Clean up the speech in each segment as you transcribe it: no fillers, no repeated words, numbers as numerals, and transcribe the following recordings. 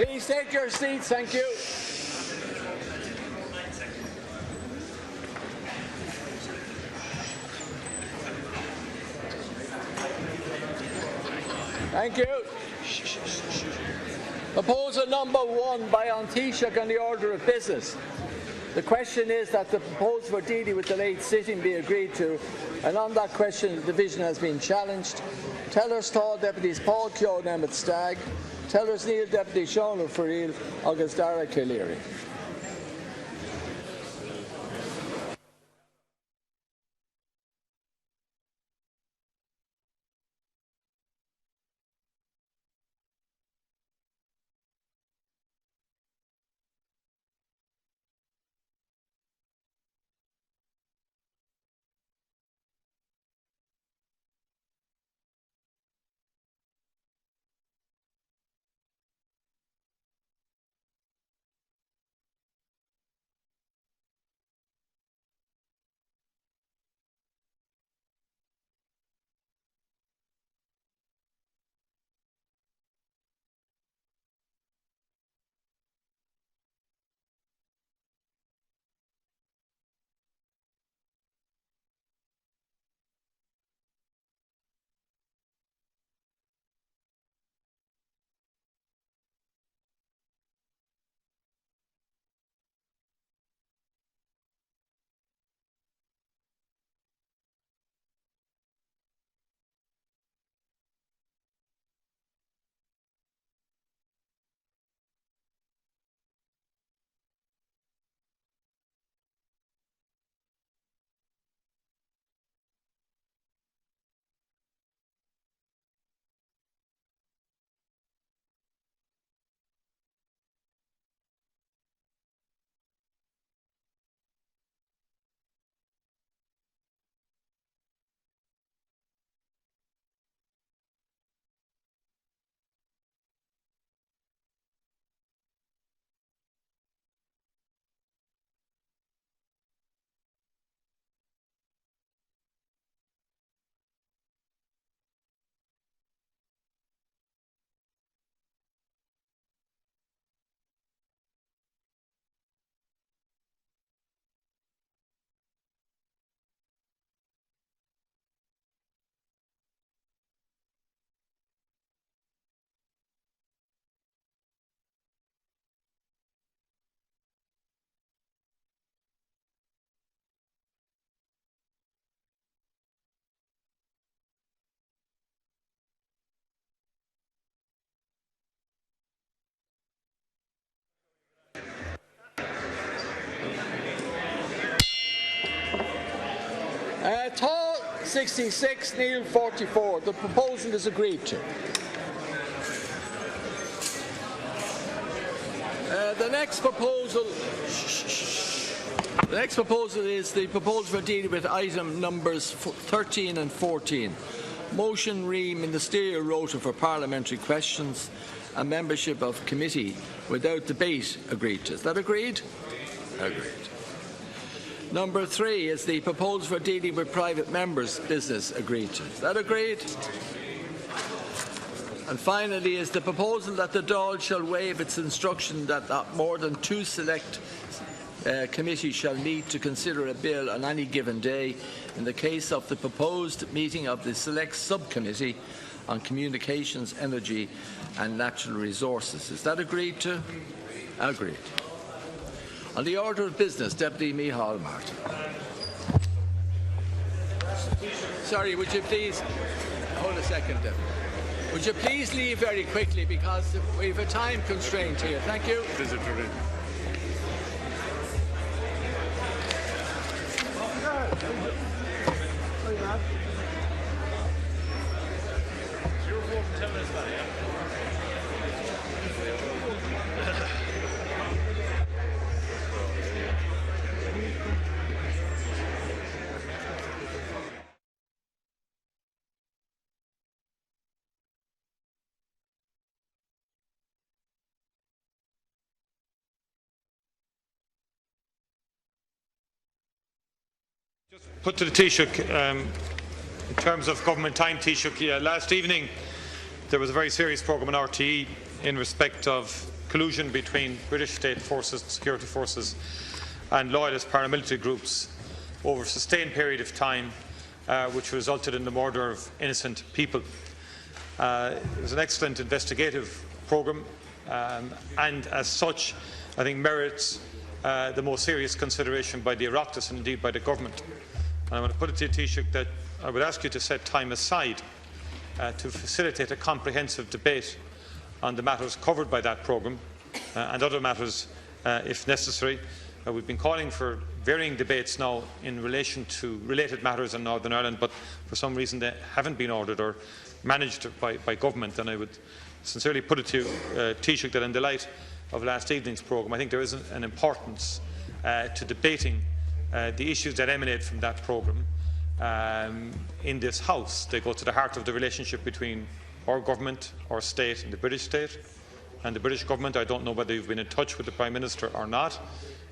Please take your seats. Thank you. Thank you. Proposal number 1 by An Taoiseach on the order of business. The question is that the proposal for dealing with the late sitting be agreed to, and on that question the division has been challenged. Tellers Tá Deputies Paul Keoghan Emmett Stagg, Tellers Neil Deputy Sean O'Farrell, August Dara O'Leary. Tá 66, Neil 44. The proposal is agreed to. The next proposal is the proposal for dealing with item numbers 13 and 14. Motion re ministerial rota for parliamentary questions and membership of committee without debate agreed to. Is that agreed? Agreed. Number 3 is the proposal for dealing with private members' business agreed to. Is that agreed? And finally is the proposal that the Dáil shall waive its instruction that not more than 2 select committees shall meet to consider a bill on any given day in the case of the proposed meeting of the select subcommittee on communications, energy and natural resources. Is that agreed to? Agreed. On the order of business, Deputy Micheál Martin. Sorry, would you please hold a second, Deputy? Would you please leave very quickly because we have a time constraint here. Thank you. Just put to the Taoiseach, in terms of government time, Taoiseach, last evening there was a very serious programme on RTE in respect of collusion between British state forces, security forces and loyalist paramilitary groups over a sustained period of time, which resulted in the murder of innocent people. It was an excellent investigative programme, and as such I think merits the most serious consideration by the Oireachtas and indeed by the Government. And I want to put it to you, Taoiseach, that I would ask you to set time aside to facilitate a comprehensive debate on the matters covered by that programme and other matters if necessary. We've been calling for varying debates now in relation to related matters in Northern Ireland, but for some reason they haven't been ordered or managed by Government. And I would sincerely put it to you, Taoiseach, that in the light of last evening's programme, I think there is an importance to debating the issues that emanate from that programme in this House. They go to the heart of the relationship between our government, our state and the British state and the British Government. I don't know whether you've been in touch with the Prime Minister or not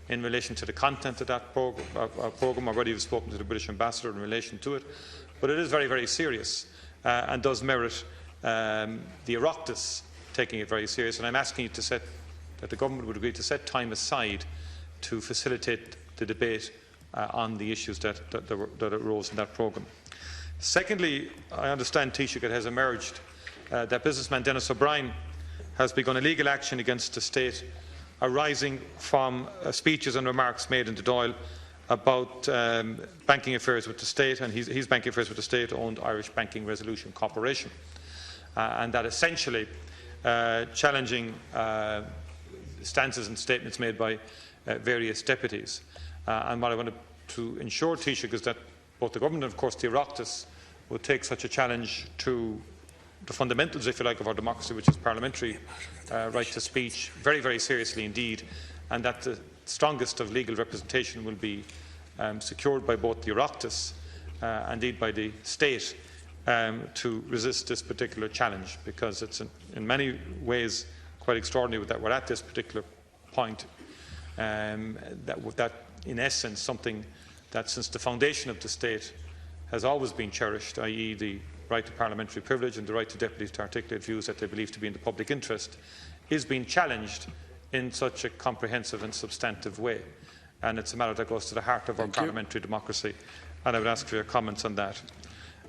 in relation to the content of that programme, or whether you've spoken to the British Ambassador in relation to it. But it is very, very serious and does merit the Oireachtas taking it very serious. And I'm asking you that the Government would agree to set time aside to facilitate the debate on the issues that arose in that programme. Secondly, I understand, Taoiseach, it has emerged that businessman Denis O'Brien has begun a legal action against the state arising from speeches and remarks made in the Dáil about banking affairs with the state, and his banking affairs with the state-owned Irish Banking Resolution Corporation, and that essentially challenging stances and statements made by various deputies. And what I wanted to ensure, Taoiseach, is that both the Government and, of course, the Oireachtas will take such a challenge to the fundamentals, if you like, of our democracy, which is parliamentary right to speech, very, very seriously indeed, and that the strongest of legal representation will be secured by both the Oireachtas and indeed by the state to resist this particular challenge, because it's in many ways quite extraordinary that we're at this particular point, that in essence something that since the foundation of the state has always been cherished, i.e. the right to parliamentary privilege and the right to deputies to articulate views that they believe to be in the public interest, is being challenged in such a comprehensive and substantive way. And it's a matter that goes to the heart of our parliamentary democracy, and I would ask for your comments on that.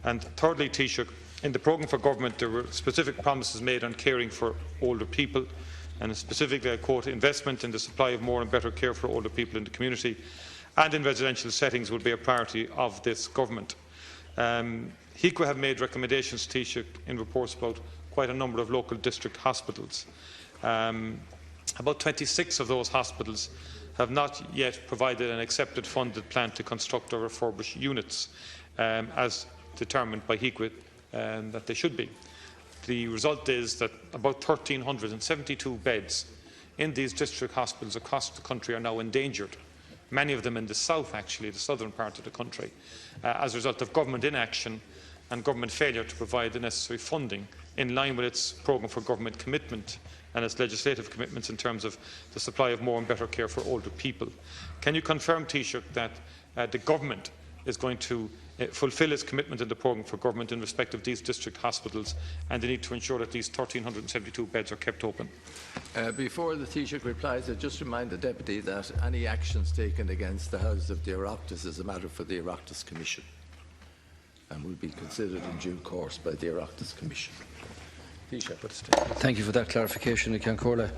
And thirdly, Taoiseach, in the programme for government there were specific promises made on caring for older people, and specifically, I quote, investment in the supply of more and better care for older people in the community and in residential settings will be a priority of this government. HICWA have made recommendations, Taoiseach, in reports about quite a number of local district hospitals. About 26 of those hospitals have not yet provided an accepted funded plan to construct or refurbish units as determined by HICWA that they should be. The result is that about 1,372 beds in these district hospitals across the country are now endangered, many of them in the south, actually, the southern part of the country, as a result of government inaction and government failure to provide the necessary funding in line with its programme for government commitment and its legislative commitments in terms of the supply of more and better care for older people. Can you confirm, Taoiseach, that the government is going to fulfil its commitment in the programme for government in respect of these district hospitals and the need to ensure that these 1,372 beds are kept open? Before the Taoiseach replies, I just remind the Deputy that any actions taken against the House of the Oireachtas is a matter for the Oireachtas Commission and will be considered in due course by the Oireachtas Commission. Thank you for that clarification, Cancórla.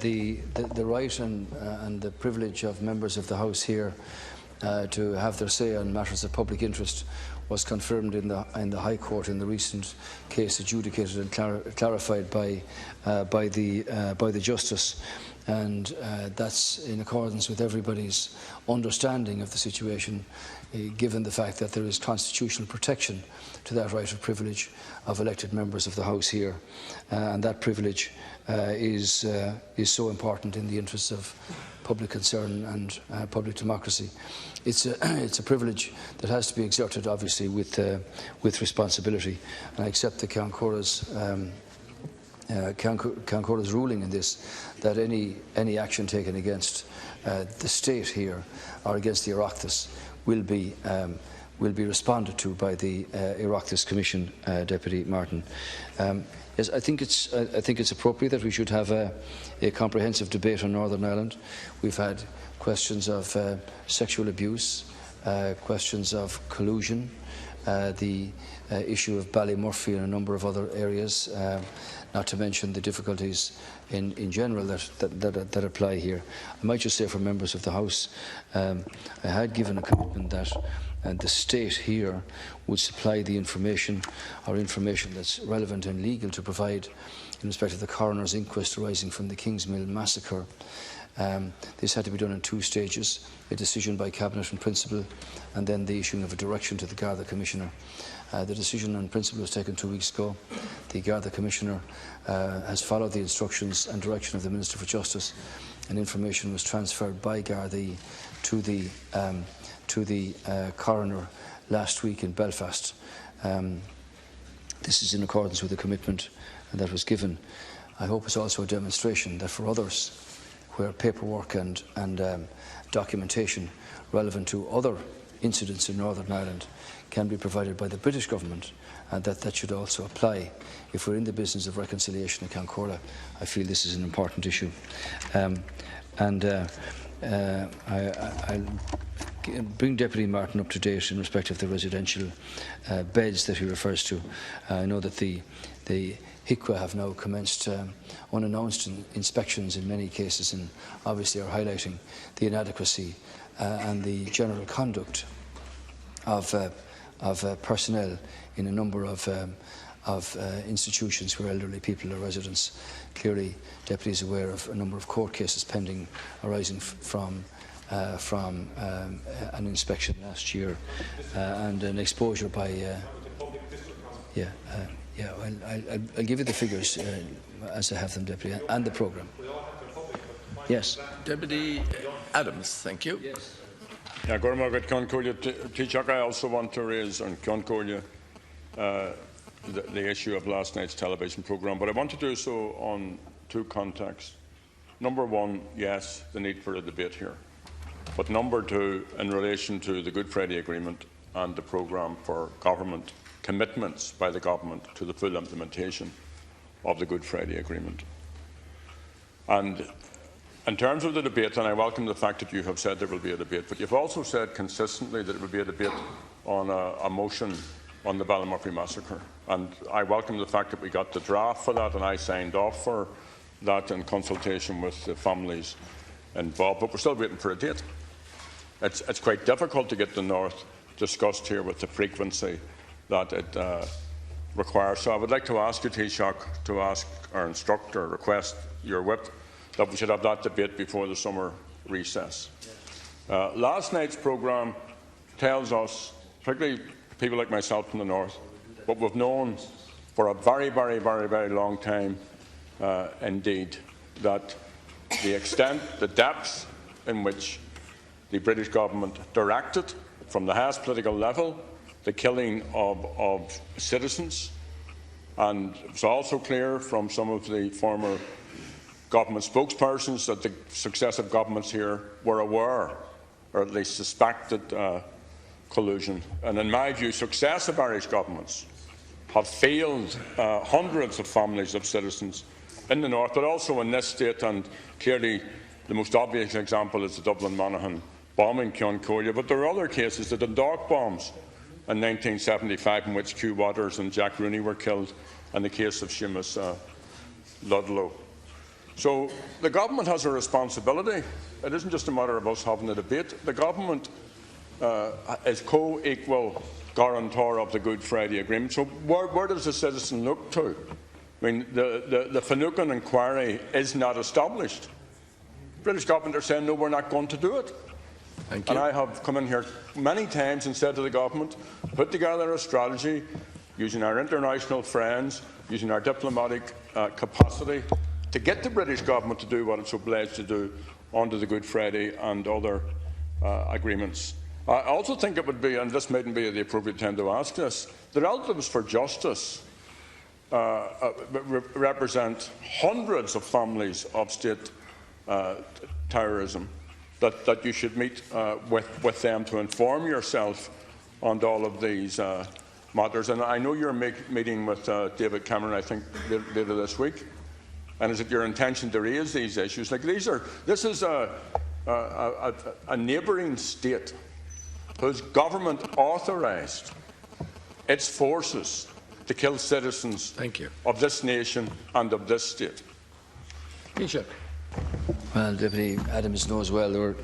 The right and the privilege of members of the House here to have their say on matters of public interest was confirmed in the High Court in the recent case adjudicated and clarified by the Justice, and that's in accordance with everybody's understanding of the situation, given the fact that there is constitutional protection to that right of privilege of elected members of the House here, and that privilege is so important in the interests of public concern and public democracy. It's a privilege that has to be exerted, obviously, with responsibility. And I accept the Cancórla's ruling in this, that any action taken against the state here or against the Oireachtas will be responded to by the Oireachtas Commission, Deputy Martin. Yes, Yes, I think it's appropriate that we should have a comprehensive debate on Northern Ireland. We've had questions of sexual abuse, questions of collusion, the issue of Ballymurphy and a number of other areas, not to mention the difficulties in general that apply here. I might just say for members of the House, I had given a commitment that the state here would supply the information or information that's relevant and legal to provide in respect of the coroner's inquest arising from the Kingsmill massacre. This had to be done in 2 stages, a decision by Cabinet in principle and then the issuing of a direction to the Garda Commissioner. The decision in principle was taken 2 weeks ago. The Garda Commissioner has followed the instructions and direction of the Minister for Justice, and information was transferred by Garda to the coroner last week in Belfast. This is in accordance with the commitment that was given. I hope it's also a demonstration that for others, where paperwork and documentation relevant to other incidents in Northern Ireland can be provided by the British government, that should also apply. If we're in the business of reconciliation in Concordia, I feel this is an important issue. I'll bring Deputy Martin up to date in respect of the residential beds that he refers to. I know that the HICWA have now commenced unannounced inspections in many cases, and obviously are highlighting the inadequacy and the general conduct of personnel in a number of institutions where elderly people are residents. Clearly, Deputy is aware of a number of court cases pending arising from an inspection last year and an exposure by. I'll give you the figures as I have them, Deputy, and the programme. Yes. Deputy Adams, thank you. Yes. Yeah, I also want to raise on Concordia the issue of last night's television programme, but I want to do so on 2 contexts. Number 1, yes, the need for a debate here. But number 2, in relation to the Good Friday Agreement and the programme for government commitments by the government to the full implementation of the Good Friday Agreement. And in terms of the debate, and I welcome the fact that you have said there will be a debate, but you've also said consistently that it will be a debate on a motion on the Ballymurphy massacre. And I welcome the fact that we got the draft for that, and I signed off for that in consultation with the families involved, but we're still waiting for a date. It's quite difficult to get the North discussed here with the frequency that it requires. So I would like to ask you, Taoiseach, to ask or instruct or request your whip that we should have that debate before the summer recess. Last night's programme tells us, particularly people like myself from the North, what we've known for a very, very, very, very long time indeed, that the extent, the depth in which the British government directed from the highest political level the killing of citizens, and it's also clear from some of the former government spokespersons that the successive governments here were aware, or at least suspected, collusion. And in my view, successive Irish governments have failed hundreds of families of citizens in the North, but also in this state, and clearly the most obvious example is the Dublin Monaghan bombing Concordia. But there are other cases, the Dundalk bombs in 1975, in which Hugh Waters and Jack Rooney were killed, and the case of Seamus Ludlow. So the government has a responsibility. It isn't just a matter of us having a debate. The government is co-equal guarantor of the Good Friday Agreement. So where does the citizen look to? I mean, the Finucane inquiry is not established. The British government are saying, no, we're not going to do it. Thank you. And I have come in here many times and said to the government, put together a strategy using our international friends, using our diplomatic capacity to get the British government to do what it's obliged to do under the Good Friday and other agreements. I also think it would be, and this mightn't be the appropriate time to ask this, the relatives for justice represent hundreds of families of state terrorism, that you should meet with them to inform yourself on all of these matters. And I know you're meeting with David Cameron, I think, later this week. And is it your intention to raise these issues? Like this is a neighbouring state whose government authorised its forces to kill citizens of this nation and of this state. Taoiseach. Well, Deputy Adams knows well there were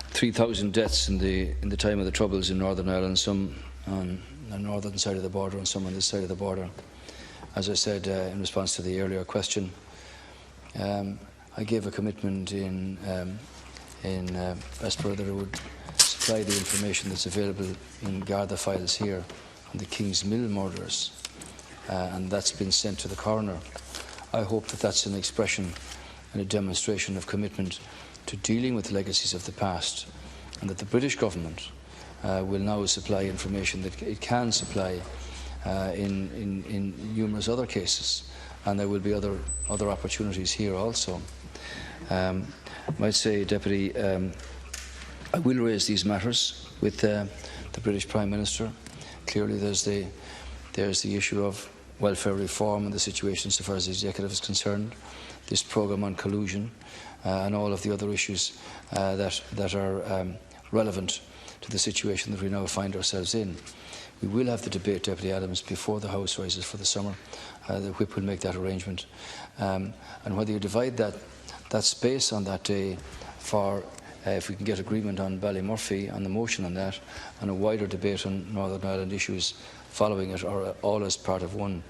3,000 deaths in the time of the Troubles in Northern Ireland, some on the northern side of the border and some on this side of the border. As I said in response to the earlier question, I gave a commitment in Westborough that I would supply the information that's available in Garda files here on the King's Mill murders, and that's been sent to the coroner. I hope that that's an expression and a demonstration of commitment to dealing with the legacies of the past, and that the British government will now supply information that it can supply in numerous other cases, and there will be other opportunities here also. I might say, Deputy, I will raise these matters with the British Prime Minister. Clearly there's the issue of welfare reform and the situation so far as the Executive is concerned, this programme on collusion, and all of the other issues that are relevant to the situation that we now find ourselves in. We will have the debate, Deputy Adams, before the House rises for the summer. The Whip will make that arrangement. And whether you divide that space on that day for, if we can get agreement on Ballymurphy, on the motion on that, and a wider debate on Northern Ireland issues following it, or all as part of one,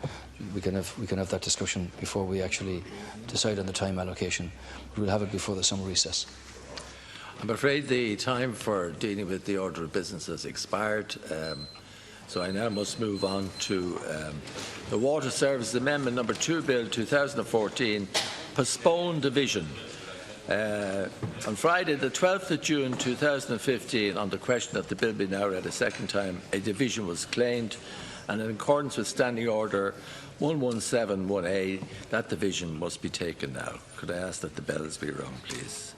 we can have that discussion before we actually decide on the time allocation. But we'll have it before the summer recess. I'm afraid the time for dealing with the order of business has expired. So I now must move on to the Water Services Amendment Number 2 Bill 2014, postponed division. On Friday, the 12th of June 2015, on the question that the bill be now read a second time, a division was claimed, and in accordance with Standing Order 1171A, that division must be taken now. Could I ask that the bells be rung, please?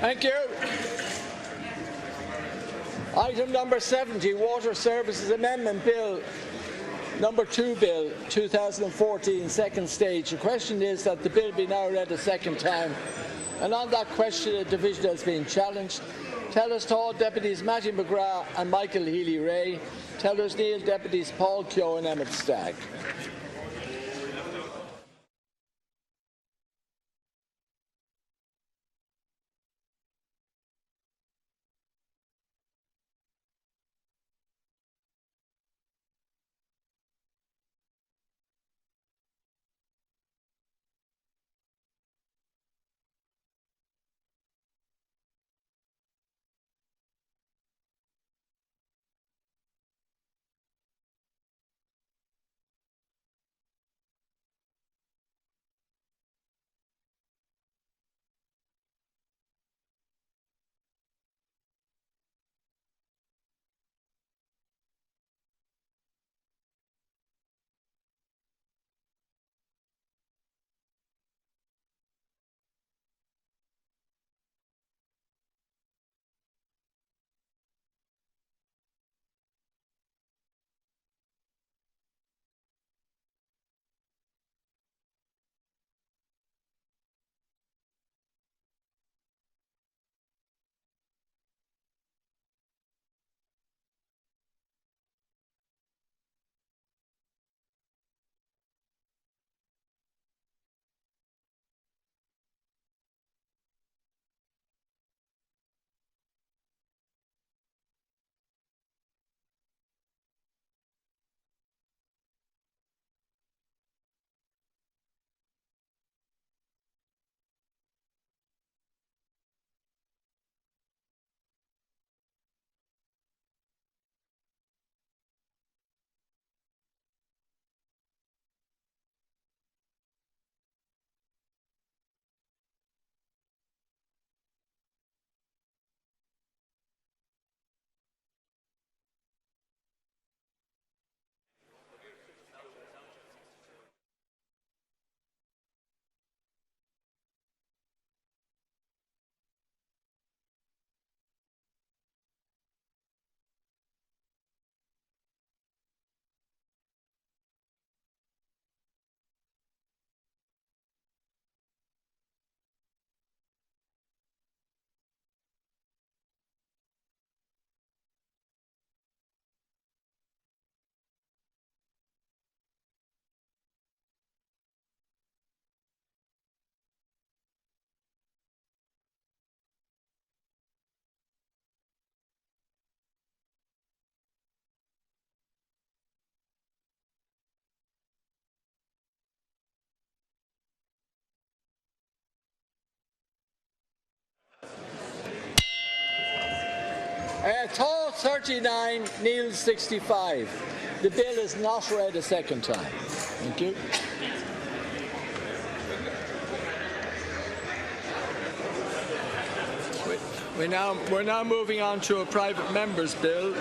Thank you. Item number 70, Water Services Amendment Bill number 2 Bill 2014, second stage. The question is that the bill be now read a second time. And on that question, a division has been challenged. Tellers Tall Deputies Mattie McGrath and Michael Healy-Ray. Tellers Neil Deputies Paul Keogh and Emmett Stagg. Tall 39, Neil 65. The bill is not read a second time. Thank you. We're now moving on to a private member's bill.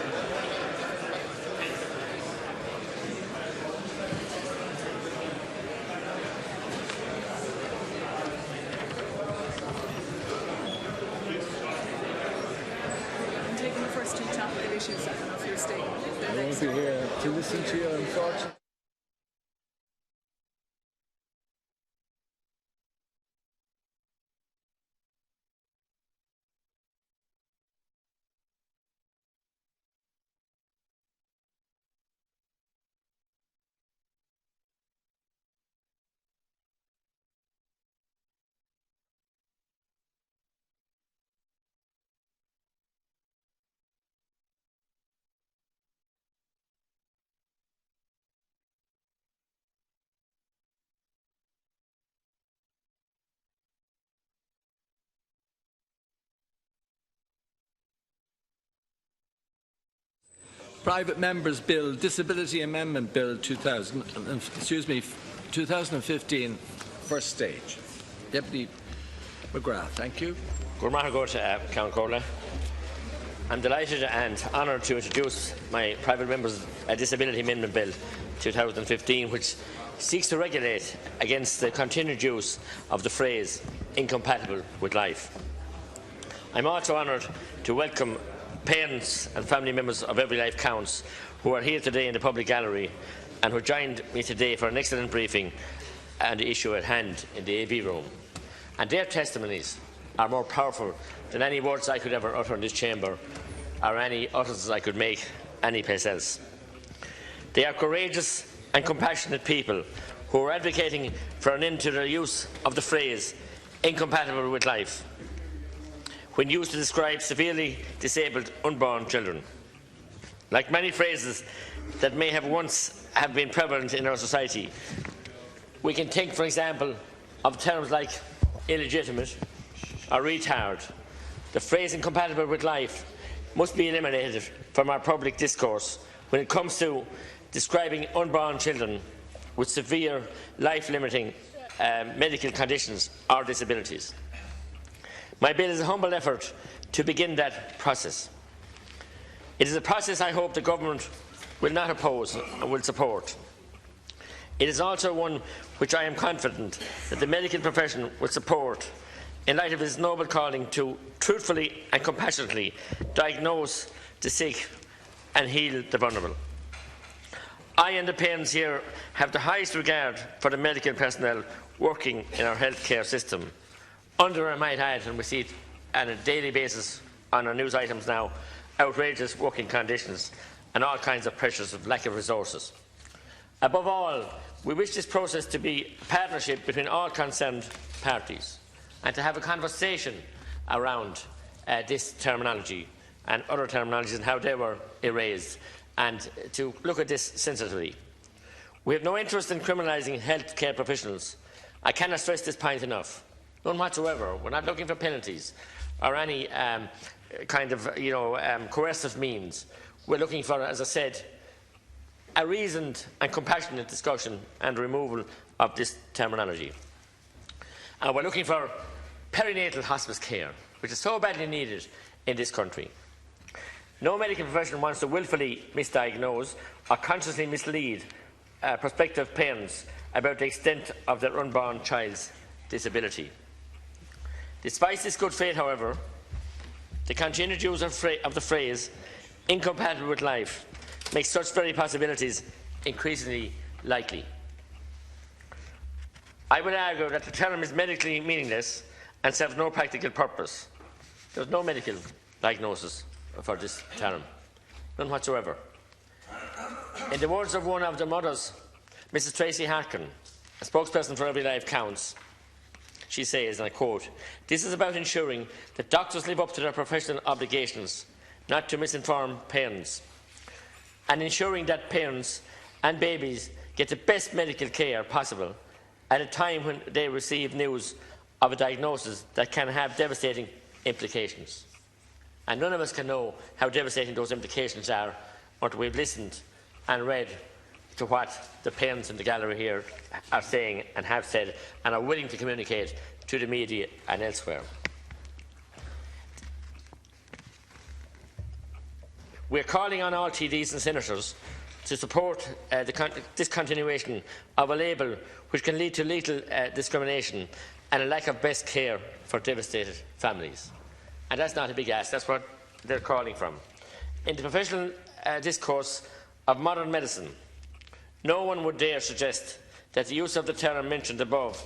I won't be here to listen to you, unfortunately. Private Members Bill, Disability Amendment Bill 2015, first stage. Deputy McGrath, thank you. I'm delighted and honoured to introduce my Private Members Disability Amendment Bill 2015, which seeks to regulate against the continued use of the phrase incompatible with life. I'm also honoured to welcome parents and family members of Every Life Counts who are here today in the public gallery and who joined me today for an excellent briefing on the issue at hand in the AV room. And their testimonies are more powerful than any words I could ever utter in this chamber or any utterances I could make anyplace else. They are courageous and compassionate people who are advocating for an end to their use of the phrase incompatible with life when used to describe severely disabled unborn children. Like many phrases that may have once have been prevalent in our society, we can think, for example, of terms like illegitimate or retard. The phrase incompatible with life must be eliminated from our public discourse when it comes to describing unborn children with severe life-limiting medical conditions or disabilities. My bill is a humble effort to begin that process. It is a process I hope the government will not oppose and will support. It is also one which I am confident that the medical profession will support in light of its noble calling to truthfully and compassionately diagnose the sick and heal the vulnerable. I and the parents here have the highest regard for the medical personnel working in our healthcare system. Under, I might add, and we see it on a daily basis on our news items now, outrageous working conditions and all kinds of pressures of lack of resources. Above all, we wish this process to be a partnership between all concerned parties and to have a conversation around this terminology and other terminologies and how they were erased, and to look at this sensitively. We have no interest in criminalising healthcare professionals. I cannot stress this point enough. None whatsoever. We're not looking for penalties or any kind of coercive means. We're looking for, as I said, a reasoned and compassionate discussion and removal of this terminology. And we're looking for perinatal hospice care, which is so badly needed in this country. No medical profession wants to willfully misdiagnose or consciously mislead prospective parents about the extent of their unborn child's disability. Despite this good faith, however, the continued use of the phrase incompatible with life makes such very possibilities increasingly likely. I would argue that the term is medically meaningless and serves no practical purpose. There is no medical diagnosis for this term, none whatsoever. In the words of one of the mothers, Mrs. Tracy Harkin, a spokesperson for Every Life Counts, she says, and I quote, "This is about ensuring that doctors live up to their professional obligations, not to misinform parents, and ensuring that parents and babies get the best medical care possible at a time when they receive news of a diagnosis that can have devastating implications." And none of us can know how devastating those implications are until we've listened and read to what the parents in the gallery here are saying and have said and are willing to communicate to the media and elsewhere. We are calling on all TDs and senators to support the discontinuation of a label which can lead to lethal discrimination and a lack of best care for devastated families. And that's not a big ask, that's what they're calling from. In the professional discourse of modern medicine, no one would dare suggest that the use of the term mentioned above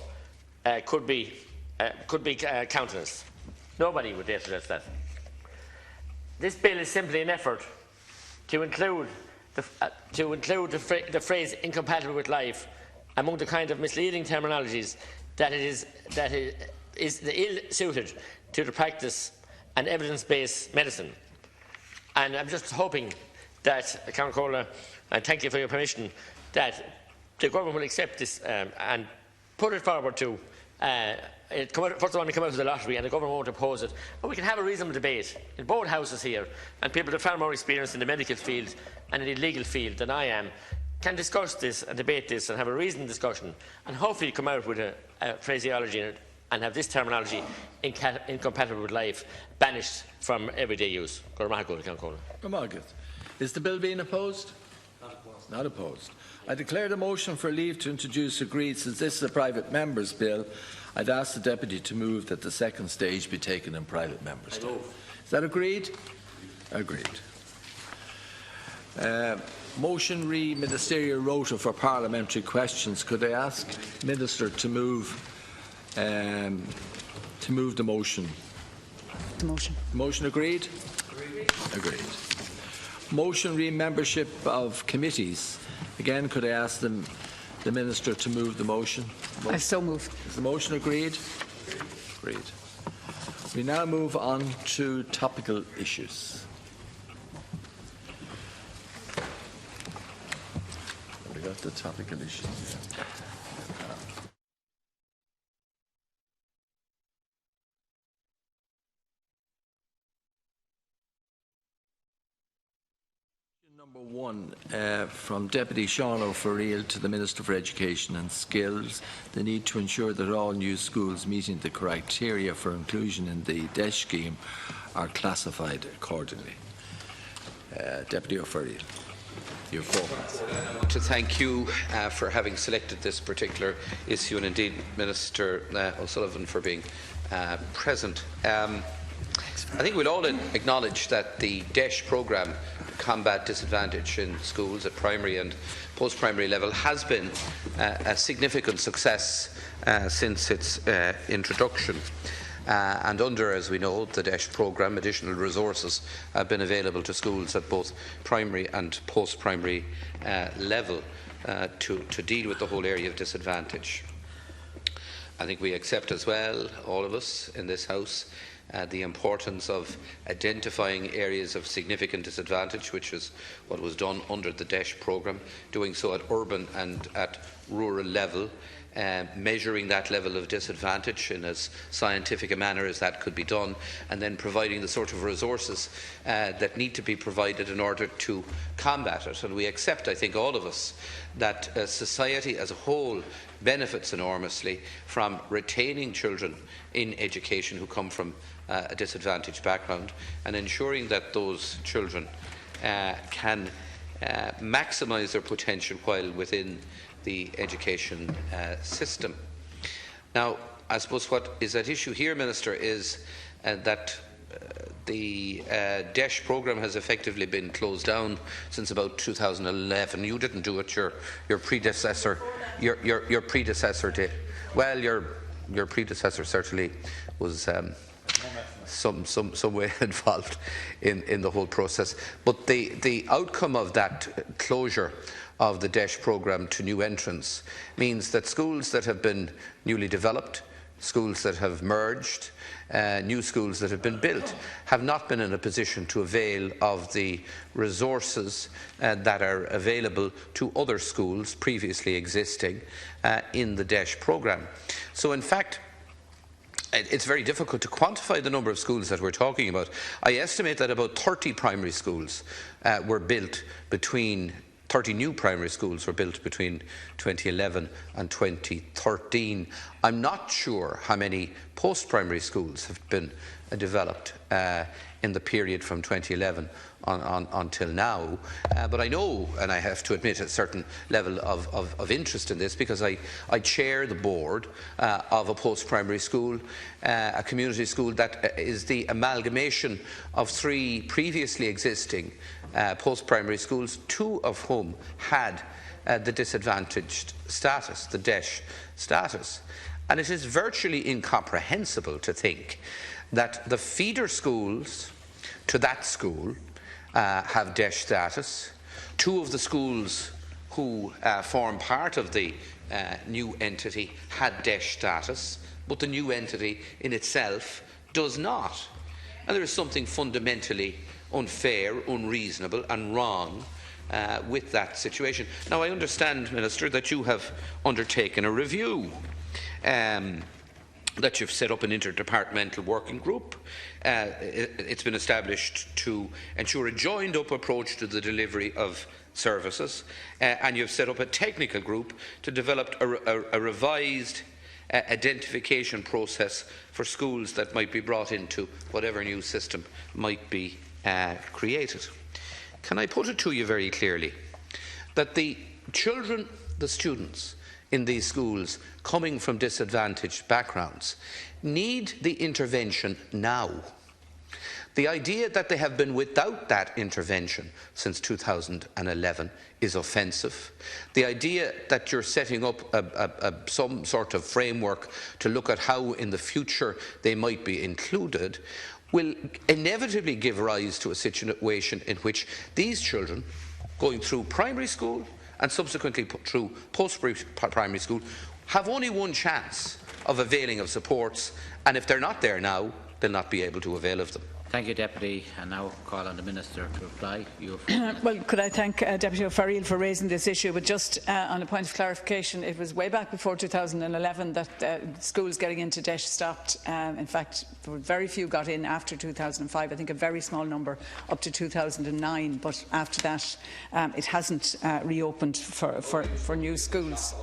could be countenanced. Nobody would dare suggest that. This bill is simply an effort to include the phrase incompatible with life among the kind of misleading terminologies that is ill-suited to the practice and evidence-based medicine. And I'm just hoping that, Councillor Kohler, and thank you for your permission, that the government will accept this and put it forward to, first of all, we come out of the lottery and the government won't oppose it, but we can have a reasonable debate in both houses here, and people that are far more experienced in the medical field and in the legal field than I am can discuss this and debate this and have a reasoned discussion and hopefully come out with a phraseology in it and have this terminology incompatible with life banished from everyday use. Is the bill being opposed? Not opposed. Not opposed. I declare the motion for leave to introduce agreed. Since this is a private member's bill, I'd ask the Deputy to move that the second stage be taken in private members' time. Is that agreed? Agreed. Motion re ministerial rota for parliamentary questions. Could I ask Minister to move the motion? The motion. Motion agreed? Agreed. Motion re membership of committees. Again, could I ask the Minister to move the motion? I so move. Is the motion agreed? Agreed. We now move on to topical issues. We got the topical issues. Number one, from Deputy Sean O'Farrell to the Minister for Education and Skills, the need to ensure that all new schools meeting the criteria for inclusion in the DESH scheme are classified accordingly. Deputy O'Farrell, your four. To thank you for having selected this particular issue, and indeed Minister O'Sullivan for being present. I think we'll all acknowledge that the DESH programme to combat disadvantage in schools at primary and post-primary level has been a significant success since its introduction. And under, as we know, the DESH programme, additional resources have been available to schools at both primary and post-primary level to deal with the whole area of disadvantage. I think we accept as well, all of us in this House, the importance of identifying areas of significant disadvantage, which is what was done under the DESH programme, doing so at urban and at rural level, measuring that level of disadvantage in as scientific a manner as that could be done, and then providing the sort of resources that need to be provided in order to combat it. And we accept, I think, all of us, that society as a whole benefits enormously from retaining children in education who come from a disadvantaged background, and ensuring that those children can maximise their potential while within the education system. Now, I suppose what is at issue here, Minister, is that the DESH programme has effectively been closed down since about 2011. You didn't do it; your predecessor, your predecessor did. Well, your predecessor certainly was some way involved in the whole process. But the outcome of that closure of the DESH programme to new entrants means that schools that have been newly developed, schools that have merged, new schools that have been built, have not been in a position to avail of the resources that are available to other schools previously existing in the DESH programme. So in fact, it's very difficult to quantify the number of schools that we're talking about. I estimate that about 30 primary schools were built between 30 new primary schools were built between 2011 and 2013. I'm not sure how many post-primary schools have been developed in the period from 2011 until now, but I know, and I have to admit, a certain level of interest in this, because I chair the board of a post-primary school, a community school that is the amalgamation of 3 previously existing post-primary schools, 2 of whom had the disadvantaged status, the DESH status. And it is virtually incomprehensible to think that the feeder schools to that school have DESH status. 2 of the schools who form part of the new entity had DESH status, but the new entity in itself does not. And there is something fundamentally unfair, unreasonable and wrong with that situation. Now, I understand, Minister, that you have undertaken a review, that you've set up an interdepartmental working group. It's been established to ensure a joined-up approach to the delivery of services, and you've set up a technical group to develop a revised identification process for schools that might be brought into whatever new system might be created. Can I put it to you very clearly that the children, the students in these schools coming from disadvantaged backgrounds need the intervention now. The idea that they have been without that intervention since 2011 is offensive. The idea that you're setting up some sort of framework to look at how in the future they might be included will inevitably give rise to a situation in which these children going through primary school and subsequently through post-primary school have only one chance of availing of supports, and if they're not there now, they'll not be able to avail of them. Thank you, Deputy. And now call on the Minister to reply. Well, could I thank Deputy O'Farrell for raising this issue, but just on a point of clarification, it was way back before 2011 that schools getting into DEIS stopped. In fact, there were very few got in after 2005. I think a very small number up to 2009, but after that it hasn't reopened for new schools.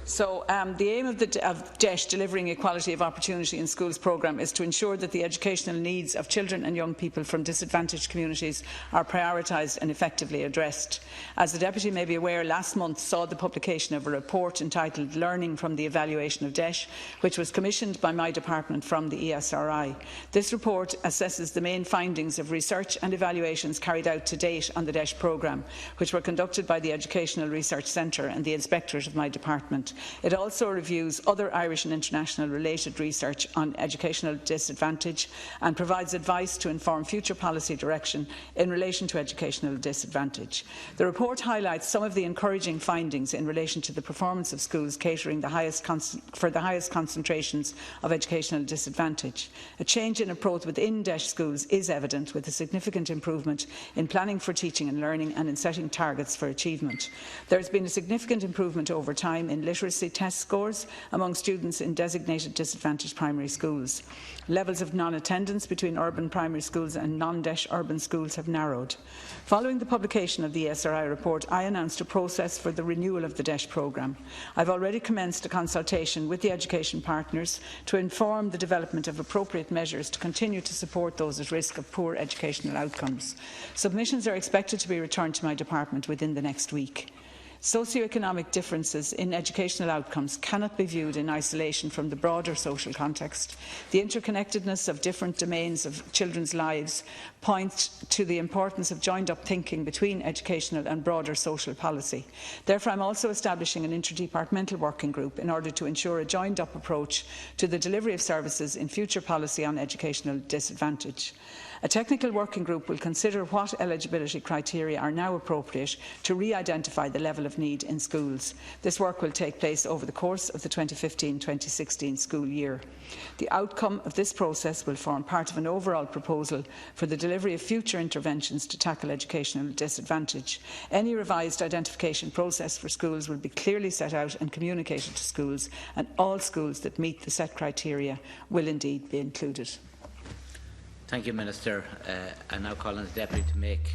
So the aim of DEIS delivering equality of opportunity in schools programme is to ensure that the educational needs of children and young people from disadvantaged communities are prioritised and effectively addressed. As the Deputy may be aware, last month saw the publication of a report entitled Learning from the Evaluation of DEIS, which was commissioned by my department from the ESRI. This report assesses the main findings of research and evaluations carried out to date on the DEIS programme, which were conducted by the Educational Research Centre and the Inspectorate of my department. It also reviews other Irish and international related research on educational disadvantage and provides advice to inform future policy direction in relation to educational disadvantage. The report highlights some of the encouraging findings in relation to the performance of schools catering for the highest concentrations of educational disadvantage. A change in approach within DEIS schools is evident, with a significant improvement in planning for teaching and learning and in setting targets for achievement. There has been a significant improvement over time in literacy test scores among students in designated disadvantaged primary schools. Levels of non-attendance between urban primary schools and non-DEIS urban schools have narrowed. Following the publication of the ESRI report, I announced a process for the renewal of the DEIS programme. I've already commenced a consultation with the education partners to inform the development of appropriate measures to continue to support those at risk of poor educational outcomes. Submissions are expected to be returned to my department within the next week. Socioeconomic differences in educational outcomes cannot be viewed in isolation from the broader social context. The interconnectedness of different domains of children's lives points to the importance of joined-up thinking between educational and broader social policy. Therefore, I am also establishing an interdepartmental working group in order to ensure a joined-up approach to the delivery of services in future policy on educational disadvantage. A technical working group will consider what eligibility criteria are now appropriate to re-identify the level of need in schools. This work will take place over the course of the 2015-2016 school year. The outcome of this process will form part of an overall proposal for the delivery of future interventions to tackle educational disadvantage. Any revised identification process for schools will be clearly set out and communicated to schools, and all schools that meet the set criteria will indeed be included. Thank you, Minister. I now call on the Deputy to make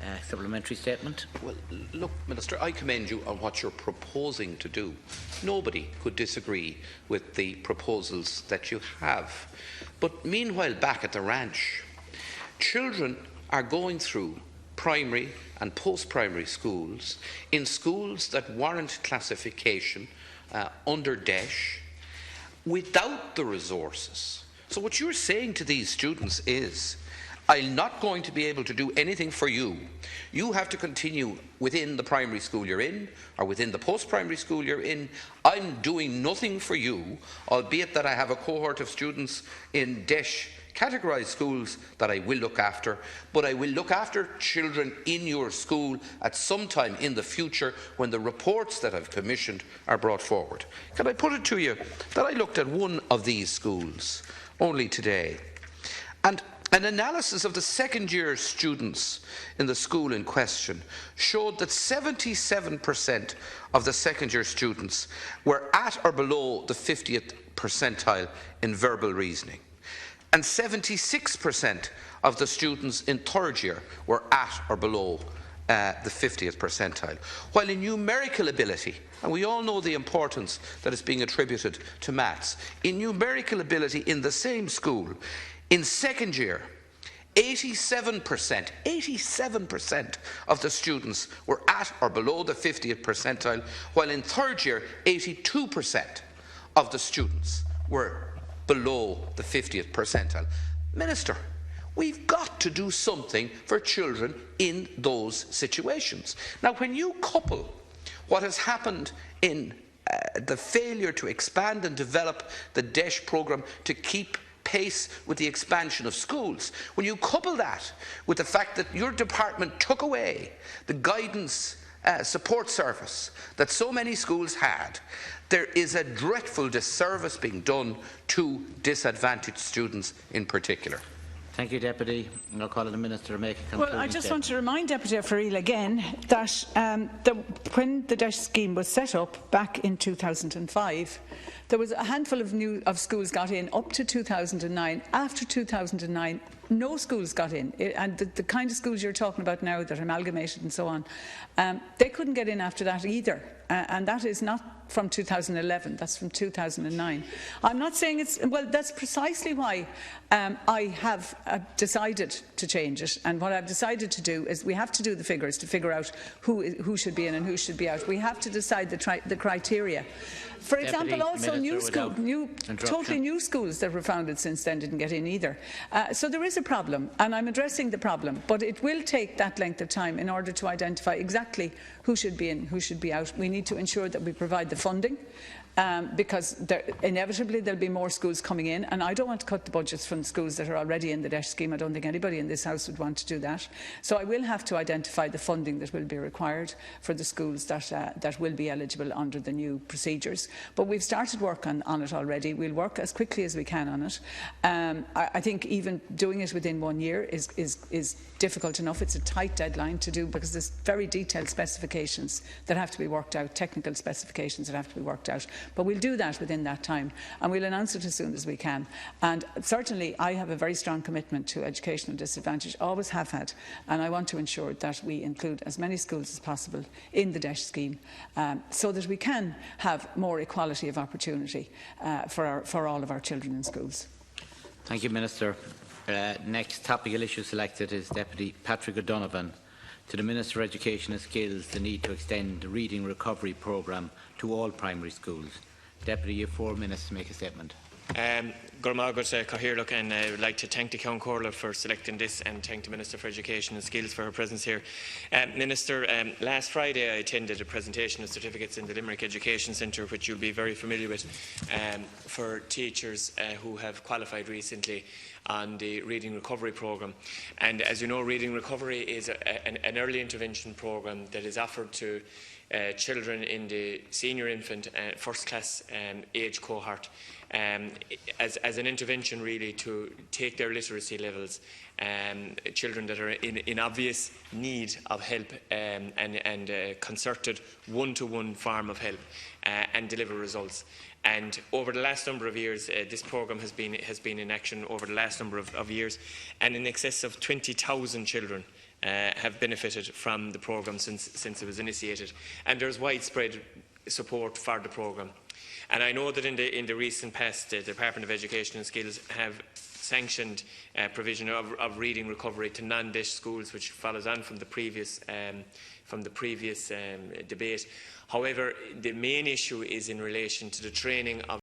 a supplementary statement. Well, look, Minister, I commend you on what you're proposing to do. Nobody could disagree with the proposals that you have. But meanwhile, back at the ranch, children are going through primary and post-primary schools in schools that warrant classification under DEIS without the resources. So what you're saying to these students is, I'm not going to be able to do anything for you. You have to continue within the primary school you're in or within the post-primary school you're in. I'm doing nothing for you, albeit that I have a cohort of students in DEIS categorised schools that I will look after, but I will look after children in your school at some time in the future when the reports that I've commissioned are brought forward. Can I put it to you that I looked at one of these schools only today, and an analysis of the second-year students in the school in question showed that 77% of the second-year students were at or below the 50th percentile in verbal reasoning, and 76% of the students in third year were at or below the 50th percentile. While in numerical ability, and we all know the importance that is being attributed to maths, in numerical ability in the same school, in second year, 87% of the students were at or below the 50th percentile, while in third year 82% of the students were below the 50th percentile. Minister, we've got to do something for children in those situations. Now, when you couple what has happened in the failure to expand and develop the DESH programme to keep pace with the expansion of schools, when you couple that with the fact that your department took away the guidance support service that so many schools had, there is a dreadful disservice being done to disadvantaged students in particular. Thank you, Deputy. I'll call on the Minister to make a concluding Well, I just want to statement. remind Deputy Farrell again that when the DESH scheme was set up back in 2005, there was a handful of schools got in up to 2009. After 2009, no schools got in. And the kind of schools you're talking about now that are amalgamated and so on, they couldn't get in after that either. And that is not from 2011, that's from 2009. I'm not saying it's, well, that's precisely why I have decided to change it. And what I've decided to do is we have to do the figures to figure out who should be in and who should be out. We have to decide the criteria. For example, also totally new schools that were founded since then didn't get in either. So there is a problem, and I'm addressing the problem, but it will take that length of time in order to identify exactly who should be in, who should be out. We need to ensure that we provide the funding, because inevitably there'll be more schools coming in, and I don't want to cut the budgets from the schools that are already in the DESH scheme. I don't think anybody in this House would want to do that. So I will have to identify the funding that will be required for the schools that will be eligible under the new procedures. But we've started work on it already. We'll work as quickly as we can on it. I think even doing it within 1 year is difficult enough. It's a tight deadline to do because there's very detailed specifications that have to be worked out, technical specifications that have to be worked out. But we'll do that within that time, and we'll announce it as soon as we can. And certainly I have a very strong commitment to educational disadvantage, always have had, and I want to ensure that we include as many schools as possible in the DESH scheme, so that we can have more equality of opportunity for all of our children in schools. Thank you, Minister. Next topical issue selected is Deputy Patrick O'Donovan. To the Minister for Education and Skills, the need to extend the Reading Recovery Programme to all primary schools. Deputy, you have 4 minutes to make a statement. Cahirlock, and I would like to thank the County Corla for selecting this and thank the Minister for Education and Skills for her presence here. Minister, last Friday I attended a presentation of certificates in the Limerick Education Centre, which you'll be very familiar with, for teachers who have qualified recently on the Reading Recovery Programme. And as you know, Reading Recovery is an early intervention programme that is offered to children in the senior infant first class age cohort, as an intervention really to take their literacy levels, children that are in obvious need of help, and concerted one-to-one form of help, and deliver results. And over the last number of years, this programme has been in action over the last number of years, and in excess of 20,000 children have benefited from the programme since it was initiated, and there's widespread support for the programme. And I know that in the recent past, the Department of Education and Skills have sanctioned provision of reading recovery to non-DESH schools, which follows on from the previous debate. However, the main issue is in relation to the training of